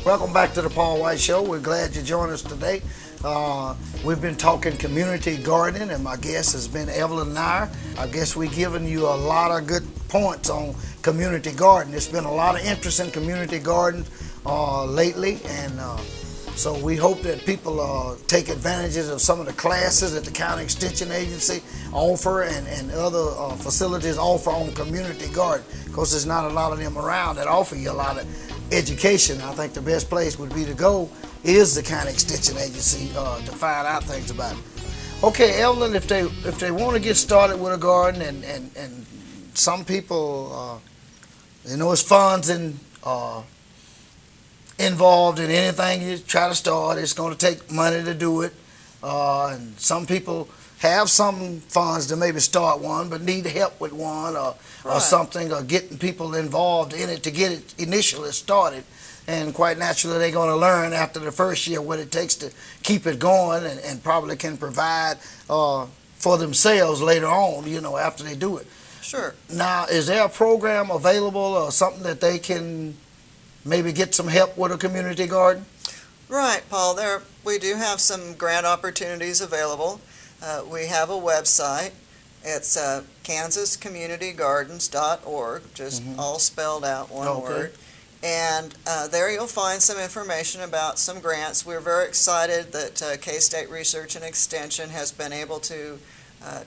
Welcome back to the Paul White Show. We're glad you joined us today. We've been talking community gardening, and my guest has been Evelyn Nair. I guess we've given you a lot of good points on community gardening. There's been a lot of interest in community garden lately, and so we hope that people take advantages of some of the classes that the County Extension Agency offer and other facilities offer on community garden, because there's not a lot of them around that offer you a lot of education. I think the best place would be to go is the County Extension Agency to find out things about it. Okay, Evelyn, if they want to get started with a garden, and some people, it's funds involved in anything you try to start. It's going to take money to do it, and some people have some funds to maybe start one but need help with one or something, or getting people involved in it to get it initially started. And quite naturally, they're going to learn after the first year what it takes to keep it going, and probably can provide for themselves later on, after they do it. Sure. Now, is there a program available or something that they can maybe get some help with a community garden? Right, Paul. We do have some grant opportunities available. We have a website. It's kansascommunitygardens.org, just all spelled out, one word. And there you'll find some information about some grants. We're very excited that K-State Research and Extension has been able to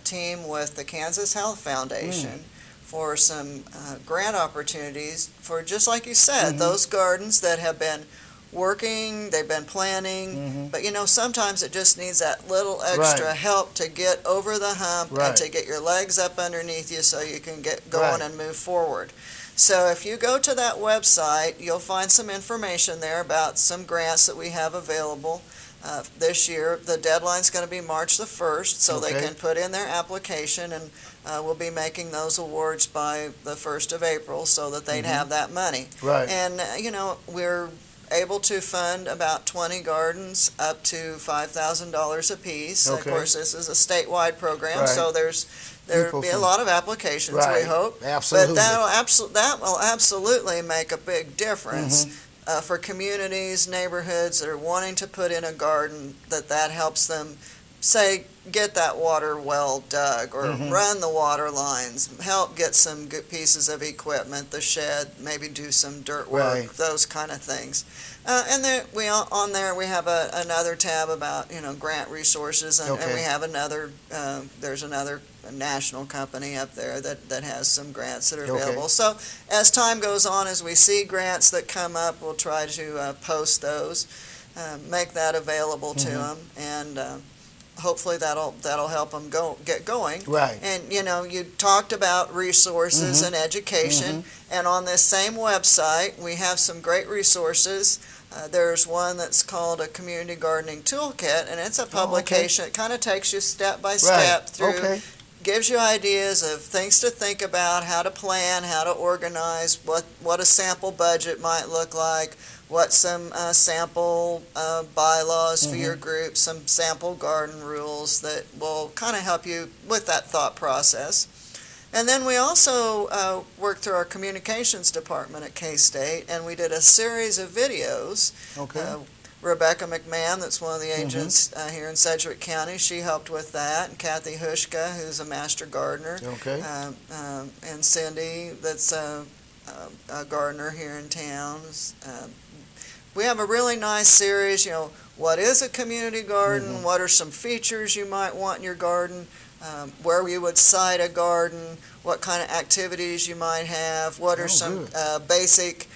team with the Kansas Health Foundation for some grant opportunities for, just like you said, those gardens that have been working, they've been planning, but sometimes it just needs that little extra help to get over the hump and to get your legs up underneath you so you can get going and move forward. So if you go to that website, you'll find some information there about some grants that we have available this year. The deadline's going to be March the 1st, so they can put in their application, and we'll be making those awards by the 1st of April so that they'd have that money. Right. And, we're able to fund about 20 gardens up to $5,000 a piece. Of course, this is a statewide program, so there'll be a lot of applications, we hope. Absolutely. But that will absolutely make a big difference for communities, neighborhoods that are wanting to put in a garden, that helps them, say, get that water well dug, or run the water lines, help get some good pieces of equipment, the shed, maybe do some dirt work, those kind of things. And then we have another tab about grant resources, and we have another. There's another national company up there that has some grants that are available. So as time goes on, as we see grants that come up, we'll try to post those, make that available to them, and hopefully that'll help them get going. Right. And you talked about resources and education, and on this same website we have some great resources. There's one that's called a Community Gardening Toolkit, and it's a publication. It kind of takes you step by step through, gives you ideas of things to think about, how to plan, how to organize, what a sample budget might look like, what some sample bylaws for your group, some sample garden rules that will kind of help you with that thought process. And then we also worked through our communications department at K-State, and we did a series of videos. Rebecca McMahon, that's one of the agents here in Sedgwick County, she helped with that. And Kathy Hushka, who's a master gardener. And Cindy, that's a gardener here in town. We have a really nice series, what is a community garden, what are some features you might want in your garden, where you would site a garden, what kind of activities you might have, what are some basic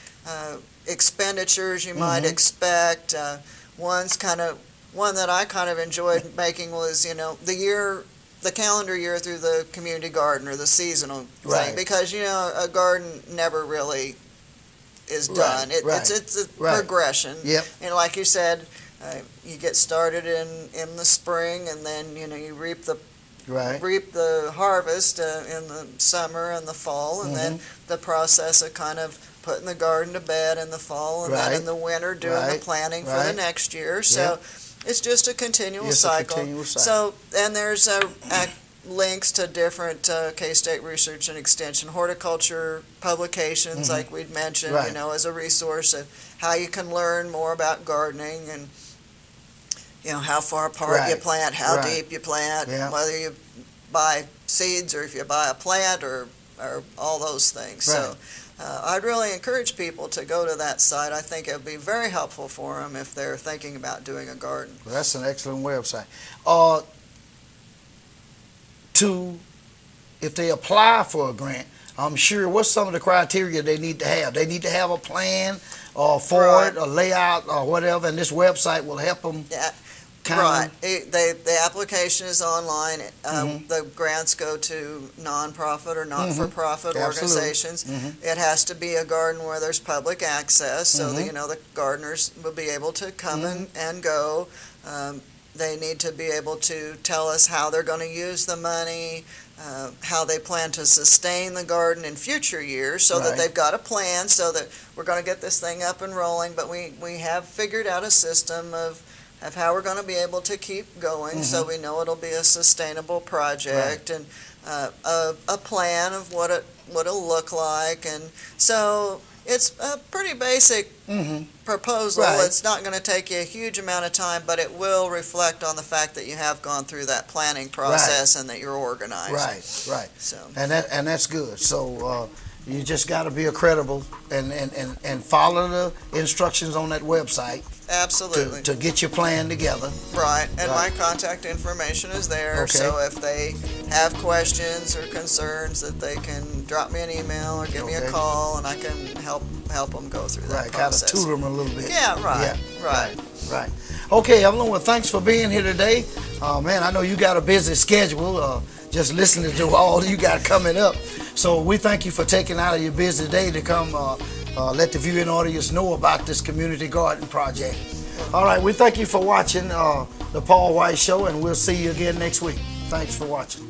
expenditures you might expect. One that I kind of enjoyed making was, the calendar year through the community garden, or the seasonal thing, because a garden never really is done. It's a progression. And like you said, you get started in the spring, and then you reap the harvest in the summer and the fall, and then the process of kind of putting the garden to bed in the fall, and then in the winter doing the planning for the next year. So it's just a continual cycle. So, and there's links to different K-State Research and Extension horticulture publications, like we'd mentioned, Right. as a resource of how you can learn more about gardening and, how far apart you Right. plant, how Right. deep you plant, Yeah. whether you buy seeds or if you buy a plant or all those things. So I'd really encourage people to go to that site. I think it would be very helpful for them if they're thinking about doing a garden. Well, that's an excellent website. If they apply for a grant, I'm sure, what's some of the criteria they need to have? They need to have a plan for Right. it, a layout or whatever, and this website will help them Yeah. kind Right. of. The application is online. The grants go to nonprofit or not-for-profit Absolutely. organizations. It has to be a garden where there's public access, so that, the gardeners will be able to come and go. They need to be able to tell us how they're going to use the money, how they plan to sustain the garden in future years, so that Right. they've got a plan, so that we're going to get this thing up and rolling. But we have figured out a system of how we're going to be able to keep going, so we know it'll be a sustainable project, and a plan of what it'll look like. And so it's a pretty basic proposal. Right. It's not going to take you a huge amount of time, but it will reflect on the fact that you have gone through that planning process and that you're organized. Right. So And that's good. So you just got to be credible and follow the instructions on that website absolutely. to get your plan together. Right, and Right. my contact information is there, Okay. so if they have questions or concerns, that they can drop me an email or give me a Okay. call, and I can help them go through that Right, kind of process. tutor them a little bit. Yeah, right, right. Right. Okay, Evelyn, well, thanks for being here today. Man, I know you got a busy schedule, just listening to all you got coming up. So we thank you for taking out of your busy day to come let the viewing audience know about this community garden project. All right, we thank you for watching the Paul White Show, and we'll see you again next week. Thanks for watching.